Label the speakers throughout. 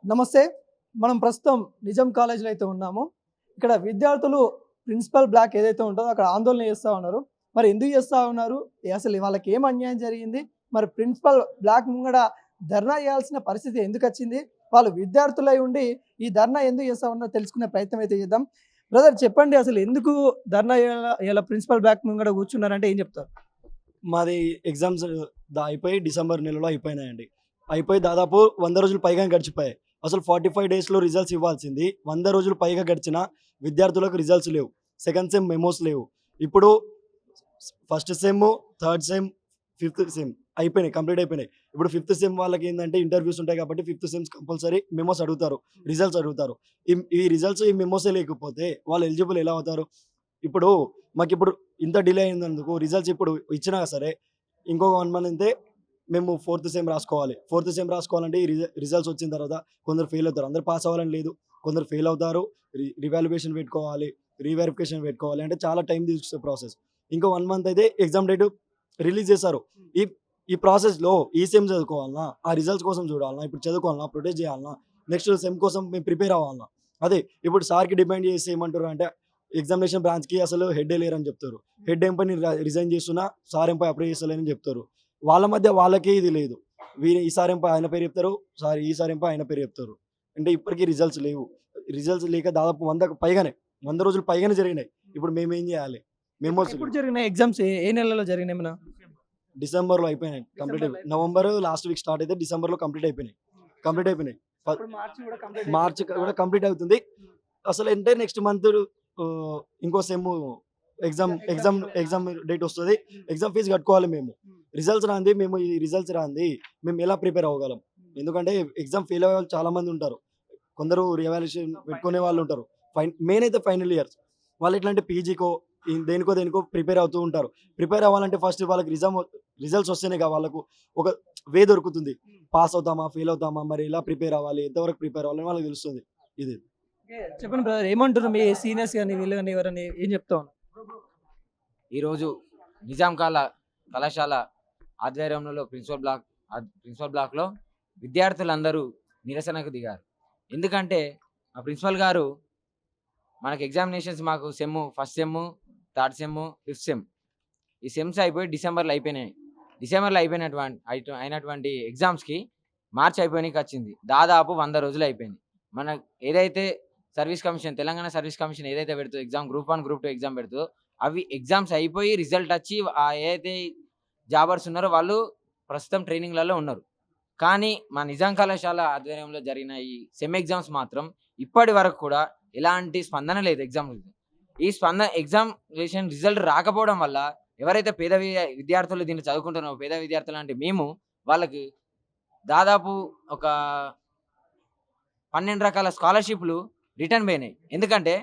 Speaker 1: నమస్తే. మనం ప్రస్తుతం నిజాం కాలేజ్‌లో అయితే ఉన్నాము. ఇక్కడ విద్యార్థులు ప్రిన్సిపల్ బ్లాక్ ఏదైతే ఉంటదో అక్కడ ఆందోళన చేస్తా ఉన్నారు. మరి ఎందుకు చేస్తా ఉన్నారు? అసలు వాళ్ళకి ఏం అన్యాయం జరిగింది? మరి ప్రిన్సిపల్ బ్లాక్ ముంగడ ధర్నా చేయాల్సిన పరిస్థితి ఎందుకొచ్చింది? వాళ్ళు విద్యార్థులై ఉండి ఈ ధర్నా ఎందుకు చేస్తా ఉన్నారో తెలుసుకునే ప్రయత్నం అయితే చేద్దాం. బ్రదర్ చెప్పండి అసలు ఎందుకు ధర్నా ఇలా ప్రిన్సిపల్ బ్లాక్ ముంగడ కూర్చున్నారంటే ఏం చెప్తారు?
Speaker 2: మాది ఎగ్జామ్స్ అయిపోయి డిసెంబర్ నెలలో అయిపోయినాయండి. అయిపోయి దాదాపు 100 రోజులు పైగా గడిచిపోయాయి. అసలు 45 డేస్‌లో రిజల్ట్స్ ఇవ్వాల్సింది 100 రోజులు పైగా గడిచినా విద్యార్థులకు రిజల్ట్స్ లేవు. సెకండ్ సెమ్ మెమోస్ లేవు. ఇప్పుడు first sem, third sem, fifth sem అయిపోయినాయి. కంప్లీట్ అయిపోయినాయి. ఇప్పుడు ఫిఫ్త్ సెమ్ వాళ్ళకి ఏందంటే ఇంటర్వ్యూస్ ఉంటాయి కాబట్టి ఫిఫ్త్ సెమ్స్ కంపల్సరీ మెమోస్ అడుగుతారు. రిజల్ట్స్ అడుగుతారు. ఈ రిజల్ట్స్ ఈ మెమోసే లేకపోతే వాళ్ళు ఎలిజిబుల్ ఎలా అవుతారు? ఇప్పుడు మాకిప్పుడు ఇంత డిలే అయినందుకు రిజల్ట్స్ ఇప్పుడు ఇచ్చినా సరే ఇంకొక 1 మంత్ అయితే మేము ఫోర్త్ సెమ్ రాసుకోవాలి. ఫోర్త్ సెమ్ రాసుకోవాలంటే ఈ రిజల్ట్స్ వచ్చిన తర్వాత కొందరు ఫెయిల్ అవుతారు. అందరూ పాస్ అవ్వాలని లేదు. కొందరు ఫెయిల్ అవుతారు. రివాల్యుయేషన్ పెట్టుకోవాలి. రీవెరిఫికేషన్ పెట్టుకోవాలి. అంటే చాలా టైం తీసుకునే ప్రాసెస్. ఇంకో 1 మంత్ అయితే ఎగ్జామ్ డేట్ రిలీజ్ చేస్తారు. ఈ ఈ ప్రాసెస్‌లో ఈ సెమ్ చదువుకోవాలనా? ఆ రిజల్ట్స్ కోసం చూడాలనా? ఇప్పుడు చదువుకోవాలనా? ప్రొటెస్ట్ చేయాలనా? నెక్స్ట్ సెమ్ కోసం మేము ప్రిపేర్ అవ్వాలనా? అదే ఇప్పుడు సార్‌కి డిమాండ్ చేసి ఏమంటారు అంటే ఎగ్జామినేషన్ బ్రాంచ్‌కి అసలు హెడ్డే లేరని చెప్తారు. హెడ్ ఏం పని రిజైన్ చేస్తున్నా సార్ ఏం పై అప్లై చేస్తలేరని చెప్తారు. వాళ్ళ మధ్య వాళ్ళకే ఇది లేదు. ఈ సార్ ఏం పై ఆయన పేరు చెప్తారు. ఈ సార్ ఏం పై ఆయన పేరు చెప్తారు. అంటే ఇప్పటికి రిజల్ట్స్ లేవు. రిజల్ట్స్ లేక దాదాపు 100కు పైగానే 100 రోజులు పైగానే జరిగినాయి. ఇప్పుడు మేమేం చేయాలి? మెమోస్
Speaker 1: ఎప్పుడు జరిగినాయి ఎగ్జామ్స్? ఏ నెలలో జరిగినాయి ఏమన్నా?
Speaker 2: డిసెంబర్‌లో అయిపోయినాయి. కంప్లీట్ అయిపోయి నవంబర్ లాస్ట్ వీక్ స్టార్ట్ అయితే డిసెంబర్‌లో కంప్లీట్ అయిపోయినాయి. కంప్లీట్ అయిపోయినాయి.
Speaker 1: ఇప్పుడు మార్చి కూడా కంప్లీట్
Speaker 2: మార్చ్
Speaker 1: అయిపోతుంది.
Speaker 2: కూడా కంప్లీట్ అవుతుంది. అసలంటే నెక్స్ట్ మంత్ ఇంకో సెమ్ ఎగ్జామ్ డేట్ వస్తది. ఎగ్జామ్ ఫీజ్ కట్టుకోవాలి మేము. రిజల్ట్స్ రాంది మేము ఈ రిజల్ట్స్ రాంది మేము ఎలా ప్రిపేర్ అవ్వగలం? ఎందుకంటే ఎగ్జామ్ ఫెయిల్ అయ్యే వాళ్ళు చాలా మంది ఉంటారు. కొందరు రివాల్యుయేషన్ పెట్టుకునే వాళ్ళు ఉంటారు. మెయిన్ అయితే ఫైనల్ ఇయర్స్. వాళ్ళు ఎట్లా అంటే పీజీకో దేనికో ప్రిపేర్ అవుతూ ఉంటారు. ప్రిపేర్ అవ్వాలంటే ఫస్ట్ వాళ్ళకి రిజల్ట్స్ వస్తేనే వాళ్ళకు ఒక వే దొరుకుతుంది. పాస్ అవుతామా? ఫెయిల్ అవుతామా? మరి ఎలా ప్రిపేర్ అవ్వాలి? ఎంతవరకు ప్రిపేర్ అవ్వాలి? అని వాళ్ళకి తెలుస్తుంది. ఇది.
Speaker 1: చెప్పండి బ్రదర్ ఏమంటారు మీ సీనియర్స్ గాని వీళ్ళు గాని ఎవరని ఏం చెప్తా ఉన్నారు?
Speaker 3: ఈరోజు నిజాం కళాశాల ఆధ్వర్యంలో ప్రిన్సిపల్ బ్లాక్లో విద్యార్థులందరూ నిరసనకు దిగారు. ఎందుకంటే ఆ ప్రిన్సిపల్ గారు మనకు ఎగ్జామినేషన్స్ మాకు first sem, third sem, fifth sem ఈ సెమ్స్ అయిపోయి డిసెంబర్లో అయిపోయినాయి. డిసెంబర్లో అయినటువంటి ఎగ్జామ్స్కి మార్చి అయిపోయినాకి వచ్చింది. దాదాపు 100 రోజులు అయిపోయింది. మన ఏదైతే తెలంగాణ సర్వీస్ కమిషన్ ఏదైతే పెడుతుందో ఎగ్జామ్ గ్రూప్ 1, గ్రూప్ 2 ఎగ్జామ్ పెడుతుందో అవి ఎగ్జామ్స్ అయిపోయి రిజల్ట్ వచ్చి ఏదైతే జాబర్స్ ఉన్నారో వాళ్ళు ప్రస్తుతం ట్రైనింగ్లలో ఉన్నారు. కానీ మా నిజాం కళాశాల ఆధ్వర్యంలో జరిగిన ఈ సెమ్ ఎగ్జామ్స్ మాత్రం ఇప్పటి వరకు కూడా ఎలాంటి స్పందన లేదు. ఎగ్జామినేషన్ రిజల్ట్ రాకపోవడం వల్ల ఎవరైతే పేద విద్యార్థులు దీన్ని చదువుకుంటున్నారో పేద విద్యార్థులు అంటే మేము వాళ్ళకి దాదాపు ఒక 12 రకాల స్కాలర్షిప్లు రిటర్న్ పోయినాయి. ఎందుకంటే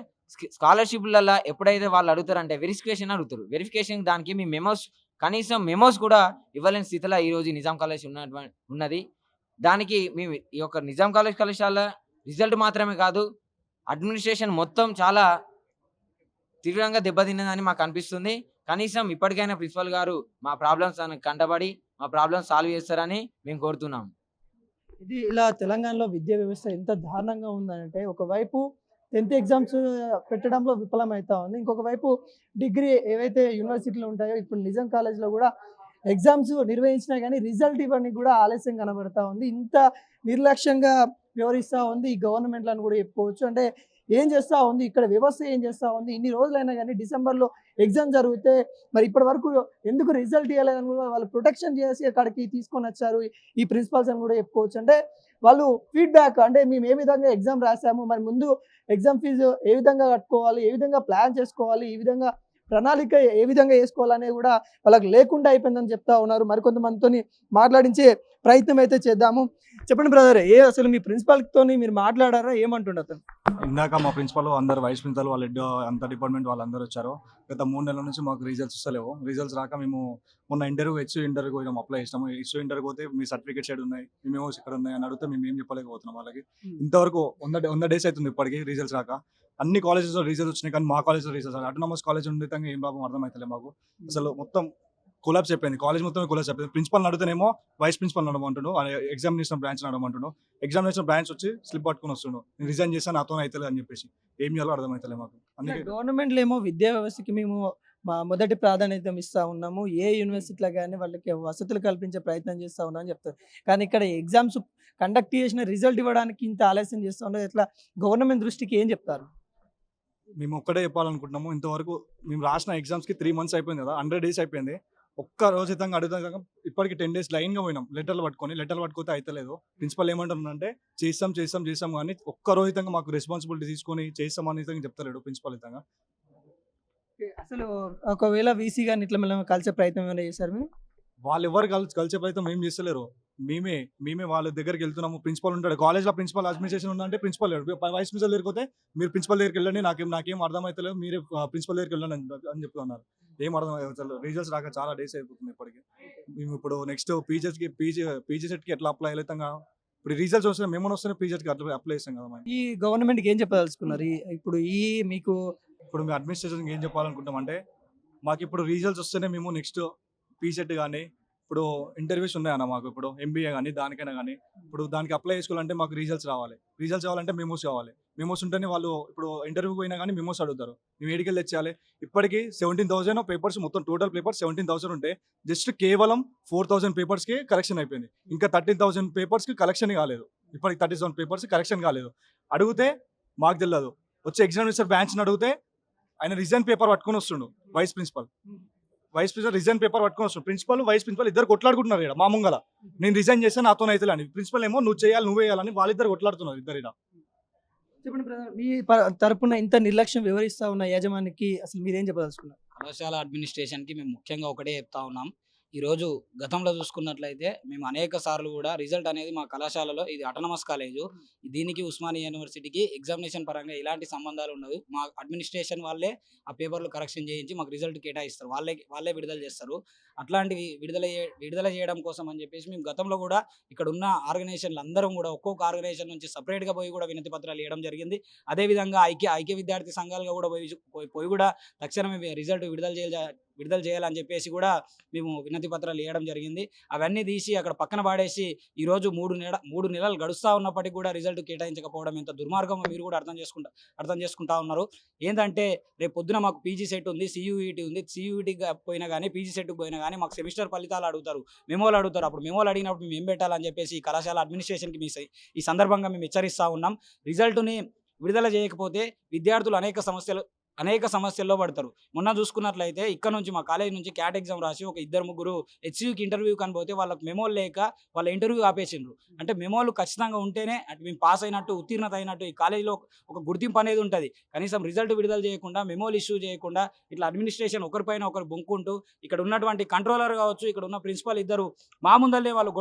Speaker 3: స్కాలర్షిప్లలో ఎప్పుడైతే వాళ్ళు అడుగుతారంటే అడుగుతారు. వెరిఫికేషన్ దానికి మీ కనీసం మెమోస్ కూడా ఇవ్వలేని స్థితిలో ఈరోజు నిజాం కాలేజ్ ఉన్నది. దానికి మేము ఈ యొక్క నిజాం కళాశాల రిజల్ట్ మాత్రమే కాదు అడ్మినిస్ట్రేషన్ మొత్తం చాలా తీవ్రంగా దెబ్బతిన్నదని మాకు అనిపిస్తుంది. కనీసం ఇప్పటికైనా ప్రిన్సిపల్ గారు మా ప్రాబ్లమ్స్ కంటబడి మా ప్రాబ్లమ్స్ సాల్వ్ చేస్తారని మేము కోరుతున్నాం.
Speaker 1: ఇది ఇలా తెలంగాణలో విద్యా వ్యవస్థ ఎంత దారుణంగా ఉందంటే ఒకవైపు 10th ఎగ్జామ్స్ పెట్టడంలో విఫలమవుతా ఉంది. ఇంకొక వైపు డిగ్రీ ఏవైతే యూనివర్సిటీలు ఉంటాయో ఇప్పుడు నిజాం కాలేజ్‌లో కూడా ఎగ్జామ్స్ నిర్వహించినా కానీ రిజల్ట్ ఇవ్వడానికి కూడా ఆలస్యం కనబడతా ఉంది. ఇంత నిర్లక్ష్యంగా వ్యవహరిస్తూ ఉంది ఈ గవర్నమెంట్‌లు అని కూడా చెప్పుకోవచ్చు. అంటే ఏం చేస్తూ ఉంది ఇక్కడ వ్యవస్థ ఏం చేస్తూ ఉంది? ఇన్ని రోజులైనా కానీ డిసెంబర్‌లో ఎగ్జామ్ జరిగితే మరి ఇప్పటి వరకు ఎందుకు రిజల్ట్ ఇవ్వలేదని కూడా వాళ్ళు ప్రొటెక్షన్ చేసి అక్కడికి తీసుకొని వచ్చారు ఈ ప్రిన్సిపల్స్ అని కూడా చెప్పుకోవచ్చు. అంటే వాళ్ళు ఫీడ్‌బ్యాక్ అంటే మేము ఏ విధంగా ఎగ్జామ్ రాసాము, మరి ముందు ఎగ్జామ్ ఫీజు ఏ విధంగా కట్టుకోవాలి, ఏ విధంగా ప్లాన్ చేసుకోవాలి, ఈ విధంగా ప్రణాళిక ఏ విధంగా వేసుకోవాలనేది కూడా వాళ్ళకి లేకుండా అయిపోయిందని చెప్తా ఉన్నారు. మరికొంతమందితోని మాట్లాడించే ప్రయత్నం అయితే చేద్దాము. చెప్పండి బ్రదర్ అసలు మీ ప్రిన్సిపల్‌తోని మీరు మాట్లాడారా? ఏమంటుండు అతను?
Speaker 4: ఇందాక మా ప్రిన్సిపల్ అందరు వైస్ ప్రిన్సిపల్ వాళ్ళ హెడ్ అంత డిపార్ట్మెంట్ వాళ్ళందరూ వచ్చారు. గత 3 నెలల నుంచి మాకు రిజల్ట్స్ వస్తలేవు. రిజల్ట్స్ రాక మేము మొన్న ఇంటర్వ్యూకి పోయినాం, అప్లై చేసినాము. ఇంటర్వ్యూకి పోతే మీ సర్టిఫికేట్స్ ఎక్కడ ఉన్నాయి, మీ మెమోస్ ఎక్కడ ఉన్నాయి అని అడిగితే మేము ఏం చెప్పలేకపోతున్నాం వాళ్ళకి. ఇంతవరకు 100 డేస్ అవుతుంది ఇప్పటికి రిజల్ట్స్ రాక. అన్ని కాలేజెస్లో రిజల్ట్స్ వచ్చినాయి కానీ మా కాలేజ్లో రిజల్ట్స్ అటానమస్ కాలేజ్ ఉండితంగా ఏం లాభం అర్థమవుతలేదు మాకు. అసలు మొత్తం కొలాబ్స్ అయిపోయింది, కాలేజ్ మొత్తం కొలాబ్స్ అయిపోయింది. ప్రిన్సిపల్ అడిగితేనేమో వైస్ ప్రిన్సిపల్ నడమంటుండు, ఎగ్జామినేషన్ బ్రాంచ్ నడమంటుండు. ఎగ్జామినేషన్ బ్రాంచ్ వచ్చి స్లిప్ పట్టుకుని వస్తుండు, నేను రిజైన్ చేస్తాను నాతో అవుతుంది అని చెప్పేసి. ఏం చేయాలో అర్థమవుతలే మాకు. అందుకే
Speaker 1: గవర్నమెంట్లో ఏమో విద్యా వ్యవస్థకి మేము మా మొదటి ప్రాధాన్యత ఇస్తా ఉన్నాము, ఏ యూనివర్సిటీలో కానీ వాళ్ళకి వసతులు కల్పించే ప్రయత్నం చేస్తూ ఉన్నాం అని చెప్తారు. కానీ ఇక్కడ ఎగ్జామ్స్ కండక్ట్ చేసిన రిజల్ట్ ఇవ్వడానికి ఇంత ఆలస్యం చేస్తూ ఉండదు. ఇట్లా గవర్నమెంట్ దృష్టికి ఏం చెప్తారు?
Speaker 4: మేము ఒక్కటే చెప్పాలనుకుంటున్నాము, ఇంతవరకు మేము రాసిన ఎగ్జామ్స్కి 3 months అయిపోయింది కదా, 100 days అయిపోయింది. ఒక్క రోజు అయితే అడుగుతాం, ఇప్పటికి 10 days లైన్గా పోయినాం లెటర్లు పట్టుకోతే అయితలేదు. ప్రిన్సిపల్ ఏమంటున్నారంటే చేస్తాం కానీ ఒక్క రోజు అయితే మాకు రెస్పాన్సిబిలిటీ తీసుకొని చేస్తామని అయితే చెప్తలేడు ప్రిన్సిపల్ అయితే.
Speaker 1: అసలు ఒకవేళ వీసీ గారిని ఇట్లా మనం కలిసే ప్రయత్నం ఏమైనా చేశారు మీరు?
Speaker 4: వాళ్ళు ఎవరు కలిసే ప్రయత్నం ఏం చేస్తలేరు. మేమే వాళ్ళ దగ్గరికి వెళ్తున్నాము. ప్రిన్సిపల్ ఉంటాడు కాలేజ్లో, ప్రిన్సిపల్ అడ్మినిస్ట్రేషన్ ఉందంటే ప్రిన్సిపల్ వైస్ ప్రిన్సిపల్ దగ్గరికి పోతే మీరు ప్రిన్సిపల్ దగ్గరికి వెళ్ళండి, నాకేం అర్థమవుతలేదు, మీరే ప్రిన్సిపల్ దగ్గరికి వెళ్ళండి అని చెప్తున్నారు. ఏం అర్థం రిజల్ట్స్ రాక చాలా డేస్ అయిపోతుంది ఇప్పటికి. మేము ఇప్పుడు నెక్స్ట్ పీజీ సెట్కి ఎట్లా అప్లై అవుతాం కదా, ఇప్పుడు రిజల్ట్స్ వస్తే మేము వస్తేనే పీజీకి అప్లై చేస్తాం కదా. మనం
Speaker 1: ఈ గవర్నమెంట్కి ఏం చెప్పదలుచుకున్నారు ఇప్పుడు మీకు?
Speaker 4: ఇప్పుడు మేము అడ్మినిస్ట్రేషన్కి ఏం చెప్పాలనుకుంటామంటే, మాకు ఇప్పుడు రిజల్ట్స్ వస్తేనే మేము నెక్స్ట్ పీసెట్ కానీ ఇప్పుడు ఇంటర్వ్యూస్ ఉన్నాయన్న మాకు, ఇప్పుడు ఎంబీఏ కానీ దానికైనా కానీ ఇప్పుడు దానికి అప్లై చేసుకోవాలంటే మాకు రిజల్ట్స్ రావాలంటే మెమోస్ కావాలి. మెమోస్ ఉంటేనే వాళ్ళు ఇప్పుడు ఇంటర్వ్యూ పోయినా కానీ మెమోస్ అడుగుతారు. మేము ఏడికెళ్ళి తెచ్చేయాలి? ఇప్పటికీ 17,000 పేపర్స్, మొత్తం టోటల్ పేపర్స్ 17,000 ఉంటే జస్ట్ కేవలం 4,000 పేపర్స్కి కరెక్షన్ అయిపోయింది. ఇంకా 13,000 పేపర్స్కి కలెక్షన్ కాలేదు. ఇప్పటికి 37 పేపర్స్ కరెక్షన్ కాలేదు. అడిగితే మాకు తెలియదు. వచ్చే ఎగ్జామినేషన్ బ్రాంచ్ని అడిగితే ఆయన రిజైన్ పేపర్ పట్టుకొని వస్తుండు, వైస్ ప్రిన్సిపల్ రిజైన్ పేపర్ పట్టుకొని వస్తుండు. ప్రిన్సిపల్ వైస్ ప్రిన్సిపల్ ఇద్దరు కొట్లాడుకుంటున్నారు ఇక్కడ మా ముంగల. నేను రిజైన్ చేస్తే నాతో అయితే అని, ప్రిన్సిపల్ ఏమో నువ్వు చేయాలి నువ్వే వేయాలని వాళ్ళిద్దరు కొట్లాడుతున్నారు ఇద్దరు ఇక్కడ.
Speaker 1: చెప్పండి బ్రదర్, మీ తరపున ఇంత నిర్లక్ష్యం వివరిస్తా ఉన్న యాజమానికి అసలు మీరేం చెప్పదలుచుకున్నారు?
Speaker 5: కళాశాల అడ్మినిస్ట్రేషన్కి మేము ముఖ్యంగా ఒకటే చెప్తా ఉన్నాం. ఈరోజు గతంలో చూసుకున్నట్లయితే మేము అనేక సార్లు కూడా రిజల్ట్ అనేది మా కళాశాలలో, ఇది అటానమస్ కాలేజు, దీనికి ఉస్మానియా యూనివర్సిటీకి ఎగ్జామినేషన్ పరంగా ఎలాంటి సంబంధాలు ఉండవు. మా అడ్మినిస్ట్రేషన్ వాళ్ళే ఆ పేపర్లు కరెక్షన్ చేయించి మాకు రిజల్ట్ కేటాయిస్తారు, వాళ్ళే విడుదల చేస్తారు. అట్లాంటివి విడుదల చేయడం కోసం అని చెప్పేసి మేము గతంలో కూడా ఇక్కడ ఉన్న ఆర్గనైజేషన్లు అందరం కూడా ఒక్కొక్క ఆర్గనైజేషన్ నుంచి సపరేట్గా పోయి కూడా వినతి పత్రాలు ఇవ్వడం జరిగింది. అదేవిధంగా ఐక్య విద్యార్థి సంఘాలుగా కూడా పోయి కూడా తక్షణమే రిజల్ట్ విడుదల చేయాలని చెప్పేసి కూడా మేము వినతి పత్రాలు ఇవ్వడం జరిగింది. అవన్నీ తీసి అక్కడ పక్కన పాడేసి ఈరోజు 3 నెలలు గడుస్తూ ఉన్నప్పటికీ కూడా రిజల్ట్ కేటాయించకపోవడం ఎంత దుర్మార్గమో మీరు కూడా అర్థం చేసుకుంటా ఉన్నారు. ఏంటంటే రేపు పొద్దున మాకు పీజీ సెట్ ఉంది, సియూఈటీ ఉంది, సియూఈటీ పోయినా కానీ పీజీ సెట్కి పోయినా కానీ మాకు సెమిస్టర్ ఫలితాలు అడుగుతారు, మెమోలు అడుగుతారు. అప్పుడు మెమోలు అడిగినప్పుడు మేము ఏం పెట్టాలని చెప్పేసి ఈ కళాశాల అడ్మినిస్ట్రేషన్కి ఈ సందర్భంగా మేము హెచ్చరిస్తూ ఉన్నాం. రిజల్ట్ని విడుదల చేయకపోతే విద్యార్థులు అనేక సమస్యల్లో పడతారు. మొన్న చూసుకున్నట్లయితే ఇక్కడ నుంచి మా కాలేజ్ నుంచి క్యాట్ ఎగ్జామ్ రాసి ఒక 2-3 హెచ్యూకి ఇంటర్వ్యూ కనిపోతే వాళ్ళకి మెమోలు లేక వాళ్ళ ఇంటర్వ్యూ ఆపేసిండ్రు. అంటే మెమోలు ఖచ్చితంగా ఉంటేనే అంటే మేము పాస్ అయినట్టు, ఉత్తీర్ణత అయినట్టు, ఈ కాలేజీలో ఒక గుర్తింపు అనేది ఉంటుంది. కనీసం రిజల్ట్ విడుదల చేయకుండా, మెమోలు ఇష్యూ చేయకుండా ఇట్లా అడ్మినిస్ట్రేషన్ ఒకరిపైన ఒకరు బొంకుంటూ ఇక్కడ ఉన్నటువంటి కంట్రోలర్ కావచ్చు, ఇక్కడ ఉన్న ప్రిన్సిపల్ ఇద్దరు మా ముందల్లే వాళ్ళు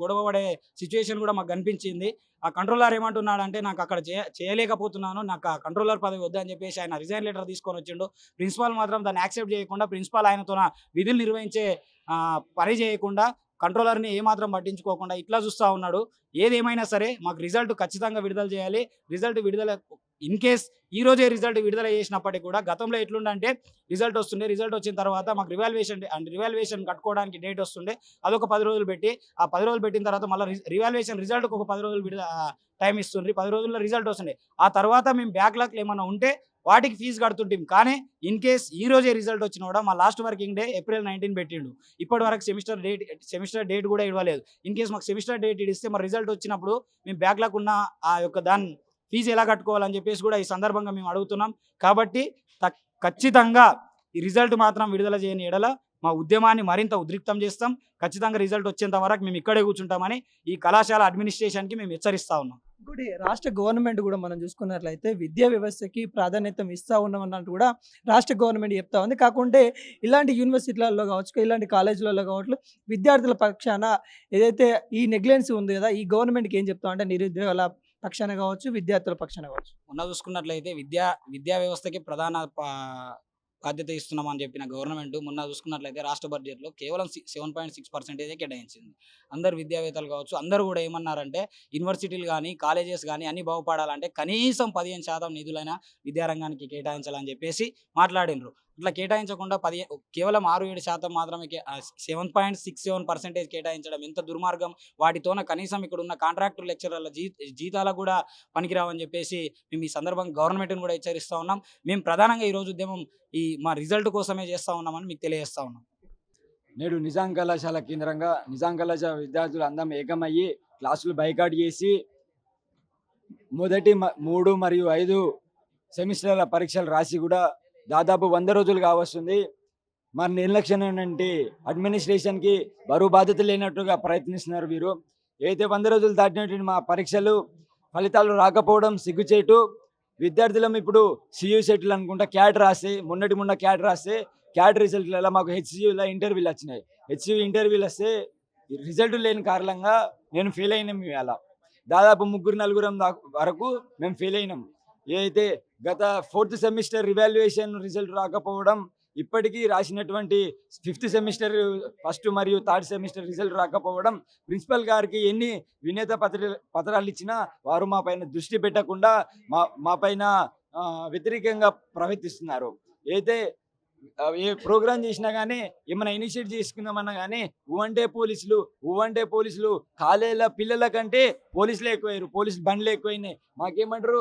Speaker 5: గొడవపడే సిచ్యువేషన్ కూడా మాకు కనిపించింది. ఆ కంట్రోలర్ ఏమంటున్నాడంటే, నాకు అక్కడ చేయలేకపోతున్నాను, నాకు ఆ కంట్రోలర్ పదవి వద్దు అని చెప్పేసి ఆయన రిజైన్ లెటర్ తీసుకొని వచ్చిండు. ప్రిన్సిపాల్ మాత్రం దాన్ని యాక్సెప్ట్ చేయకుండా, ప్రిన్సిపాల్ ఆయనతో విధులు నిర్వహించే పని చేయకుండా, కంట్రోలర్ని ఏమాత్రం పట్టించుకోకుండా ఇట్లా చూస్తూ ఉన్నాడు. ఏదేమైనా సరే మాకు రిజల్ట్ ఖచ్చితంగా విడుదల చేయాలి. రిజల్ట్ విడుదల ఇన్ కేస్ ఈ రోజే రిజల్ట్ విడుదల చేసినప్పటికీ కూడా గతంలో ఎట్లుండంటే రిజల్ట్ వచ్చిన తర్వాత మాకు రివాల్యుయేషన్ కట్టుకోవడానికి డేట్ వస్తుండే, అదొక 10 రోజులు పెట్టి, ఆ 10 రోజులు పెట్టిన తర్వాత మళ్ళీ రివాల్యుయేషన్ రిజల్ట్కి ఒక 10 రోజులు టైం ఇస్తుండ్రి. 10 రోజుల్లో రిజల్ట్ వస్తుండే. ఆ తర్వాత మేము బ్యాక్లాగ్లు ఏమైనా ఉంటే వాటికి ఫీజు కడుతుంటాం. కానీ ఇన్ కేస్ ఈ రోజే రిజల్ట్ వచ్చినా కూడా మా లాస్ట్ వర్కింగ్ డే April 19 పెట్టిండు. ఇప్పటి వరకు సెమిస్టర్ డేట్ కూడా ఇవ్వలేదు. ఇన్ కేస్ మాకు సెమిస్టర్ డేట్ ఇస్తే మరి రిజల్ట్ వచ్చినప్పుడు మేము బ్యాక్లాగ్ ఉన్న ఆ యొక్క దాని ఫీజు ఎలా కట్టుకోవాలని చెప్పేసి కూడా ఈ సందర్భంగా మేము అడుగుతున్నాం. కాబట్టి ఖచ్చితంగా ఈ రిజల్ట్ మాత్రం విడుదల చేయని ఎడల మా ఉద్యమాన్ని మరింత ఉద్రిక్తం చేస్తాం. ఖచ్చితంగా రిజల్ట్ వచ్చేంత వరకు మేము ఇక్కడే కూర్చుంటామని ఈ కళాశాల అడ్మినిస్ట్రేషన్కి మేము హెచ్చరిస్తా ఉన్నాం.
Speaker 1: ఇంకోటి, రాష్ట్ర గవర్నమెంట్ కూడా మనం చూసుకున్నట్లయితే విద్యా వ్యవస్థకి ప్రాధాన్యత ఇస్తూ ఉన్నామన్నట్టు కూడా రాష్ట్ర గవర్నమెంట్ చెప్తా ఉంది. కాకుంటే ఇలాంటి యూనివర్సిటీలలో కావచ్చు, ఇలాంటి కాలేజీలలో కావచ్చు, విద్యార్థుల పక్షాన ఏదైతే ఈ నెగ్లెన్సీ ఉంది కదా, ఈ గవర్నమెంట్కి ఏం చెప్తాం అంటే నిరుద్యోగుల పక్షాన కావచ్చు, విద్యార్థుల పక్షాన కావచ్చు.
Speaker 5: మొన్న చూసుకున్నట్లయితే విద్యా వ్యవస్థకి ప్రధాన బాధ్యత ఇస్తున్నామని చెప్పిన గవర్నమెంట్ మొన్న చూసుకున్నట్లయితే రాష్ట్ర బడ్జెట్లో కేవలం 7.6% కేటాయించింది. అందరు విద్యావేత్తలు కావచ్చు, అందరూ కూడా ఏమన్నారంటే యూనివర్సిటీలు కానీ కాలేజెస్ కానీ అన్ని బాగుపడాలంటే కనీసం 15% నిధులైన విద్యారంగానికి కేటాయించాలని చెప్పేసి మాట్లాడినరు. ఇట్లా కేటాయించకుండా కేవలం 6-7% మాత్రమే 7.67% కేటాయించడం ఎంత దుర్మార్గం. వాటితోన కనీసం ఇక్కడ ఉన్న కాంట్రాక్టర్ లెక్చరర్ల జీతాలకు కూడా పనికిరావని చెప్పేసి మేము ఈ సందర్భంగా గవర్నమెంట్ని కూడా హెచ్చరిస్తూ ఉన్నాం. మేము ప్రధానంగా ఈరోజు ఉద్యమం మా రిజల్ట్ కోసమే చేస్తూ ఉన్నామని మీకు తెలియజేస్తా ఉన్నాం.
Speaker 6: నేడు నిజాం కళాశాల కేంద్రంగా నిజాం కళాశాల విద్యార్థులు అందరం ఏకమయ్యి క్లాసులు బైకాట్ చేసి మొదటి 3 మరియు 5 సెమిస్టర్ల పరీక్షలు రాసి కూడా దాదాపు 100 రోజులు కావస్తుంది. మరి నిర్లక్ష్యం అంటే అడ్మినిస్ట్రేషన్కి బరువు బాధ్యత లేనట్టుగా ప్రయత్నిస్తున్నారు వీరు. అయితే 100 రోజులు దాటినటువంటి మా పరీక్షలు ఫలితాలు రాకపోవడం సిగ్గుచేటు. విద్యార్థులం ఇప్పుడు సియూ సెట్లు అనుకుంటా క్యాట్ రాసి మొన్న క్యాట్ రాస్తే క్యాట్ రిజల్ట్లలో మాకు హెచ్సియూలో ఇంటర్వ్యూలు వచ్చినాయి. హెచ్సియూ ఇంటర్వ్యూలు వస్తే రిజల్ట్ లేని కారణంగా నేను ఫెయిల్ అయినాం. ఇవాళ దాదాపు 3-4 వరకు మేము ఫెయిల్ అయినాం. ఏదైతే గత 4th సెమిస్టర్ రివాల్యుయేషన్ రిజల్ట్ రాకపోవడం, ఇప్పటికీ రాసినటువంటి 5th సెమిస్టర్ 1st మరియు 3rd సెమిస్టర్ రిజల్ట్ రాకపోవడం, ప్రిన్సిపల్ గారికి ఎన్ని వినేత పత్రాలు ఇచ్చినా వారు మా పైన దృష్టి పెట్టకుండా మా పైన వ్యతిరేకంగా ప్రవర్తిస్తున్నారు. అయితే ఏ ప్రోగ్రామ్ చేసినా కానీ ఏమైనా ఇనిషియేట్ చేసుకుందామన్నా కానీ ఊవంటే పోలీసులు కాలేజీల పిల్లల కంటే పోలీసులే ఎక్కువయ్యారు. పోలీసు బండ్లు ఎక్కువైనాయి. మాకేమంటారు,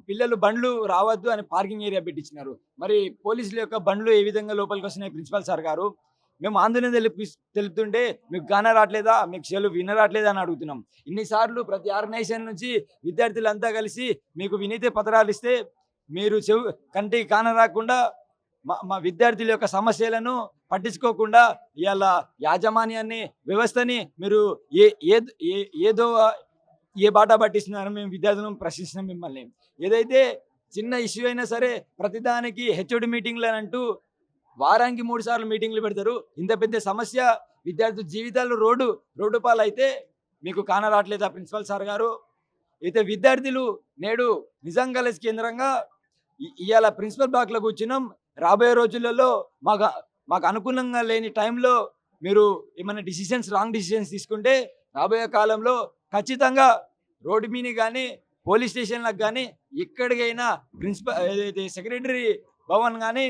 Speaker 6: పిల్లలు బండ్లు రావద్దు అని పార్కింగ్ ఏరియా పెట్టించినారు. మరి పోలీసుల యొక్క బండ్లు ఏ విధంగా లోపలికి వస్తున్నాయి ప్రిన్సిపల్ సార్ గారు? మేము ఆందోళన తెలుపుతుంటే మీకు గాన రావట్లేదా, మీకు చెలు వినరాట్లేదా అని అడుగుతున్నాం. ఇన్నిసార్లు ప్రతి ఆర్గనైజేషన్ నుంచి విద్యార్థులంతా కలిసి మీకు వినతి పత్రాలు ఇస్తే మీరు కంటికి కాన రాకుండా మా విద్యార్థుల యొక్క సమస్యలను పట్టించుకోకుండా ఇవాళ యాజమాన్యాన్ని వ్యవస్థని మీరు ఏదో ఏ బాట పట్టిస్తున్నారని మేము విద్యార్థులను ప్రశ్నిస్తున్నాం మిమ్మల్ని. ఏదైతే చిన్న ఇష్యూ అయినా సరే ప్రతిదానికి హెచ్ఓడి మీటింగ్లు అని అంటూ వారానికి 3 సార్లు మీటింగ్లు పెడతారు. ఇంత పెద్ద సమస్య విద్యార్థుల జీవితాలు రోడ్డు పాలు అయితే మీకు కానరాట్లేదా ప్రిన్సిపల్ సార్ గారు? అయితే విద్యార్థులు నేడు నిజాం కాలేజ్ కేంద్రంగా ఇవాళ ప్రిన్సిపల్ బ్లాక్లో కూర్చున్నాం. రాబోయే రోజులలో మాకు అనుకూలంగా లేని టైంలో మీరు ఏమైనా రాంగ్ డిసిషన్స్ తీసుకుంటే రాబోయే కాలంలో ఖచ్చితంగా రోడ్డు మీద కానీ పోలీస్ స్టేషన్లకు కానీ ఎక్కడికైనా ఏదైతే సెక్రటరీ భవన్ కానీ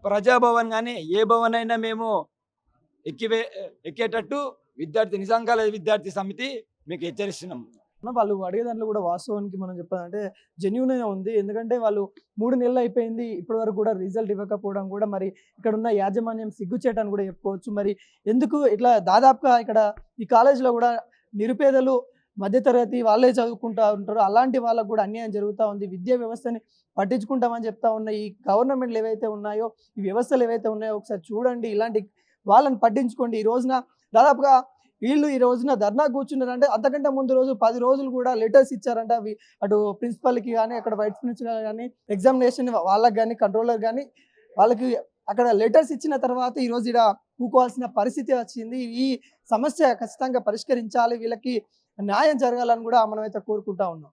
Speaker 6: ప్రజాభవన్ కానీ ఏ భవన్ అయినా మేము ఎక్కేటట్టు నిజాం కాలేజ్ విద్యార్థి సమితి మీకు హెచ్చరిస్తున్నాం.
Speaker 1: వాళ్ళు అడిగే దాంట్లో కూడా వాస్తవానికి మనం చెప్పాలంటే జెన్యూన్ అయినా ఉంది. ఎందుకంటే వాళ్ళు 3 నెలలు అయిపోయింది, ఇప్పటి వరకు కూడా రిజల్ట్ ఇవ్వకపోవడం కూడా మరి ఇక్కడ ఉన్న యాజమాన్యం సిగ్గుచేటని కూడా చెప్పుకోవచ్చు. మరి ఎందుకు ఇట్లా దాదాపుగా ఇక్కడ ఈ కాలేజీలో కూడా నిరుపేదలు మధ్యతరగతి వాళ్ళే చదువుకుంటూ ఉంటారు. అలాంటి వాళ్ళకు కూడా అన్యాయం జరుగుతూ ఉంది. విద్యా వ్యవస్థని పట్టించుకుంటామని చెప్తా ఉన్న ఈ గవర్నమెంట్లు ఏవైతే ఉన్నాయో, ఈ వ్యవస్థలు ఏవైతే ఉన్నాయో ఒకసారి చూడండి. ఇలాంటి వాళ్ళని పట్టించుకోండి. ఈ రోజున దాదాపుగా వీళ్ళు ఈ రోజున ధర్నా కూర్చున్నారంటే అంతకంటే ముందు రోజు 10 రోజులు కూడా లెటర్స్ ఇచ్చారంట. అటు ప్రిన్సిపల్కి కానీ అక్కడ వైస్ ప్రిన్సిపల్ కానీ ఎగ్జామినేషన్ వాళ్ళకి కానీ కంట్రోలర్ కానీ వాళ్ళకి అక్కడ లెటర్స్ ఇచ్చిన తర్వాత ఈరోజు ఇక్కడ కూకోవాల్సిన పరిస్థితి వచ్చింది. ఈ సమస్య ఖచ్చితంగా పరిష్కరించాలి, వీళ్ళకి న్యాయం జరగాలని కూడా మనమైతే కోరుకుంటా ఉన్నాం.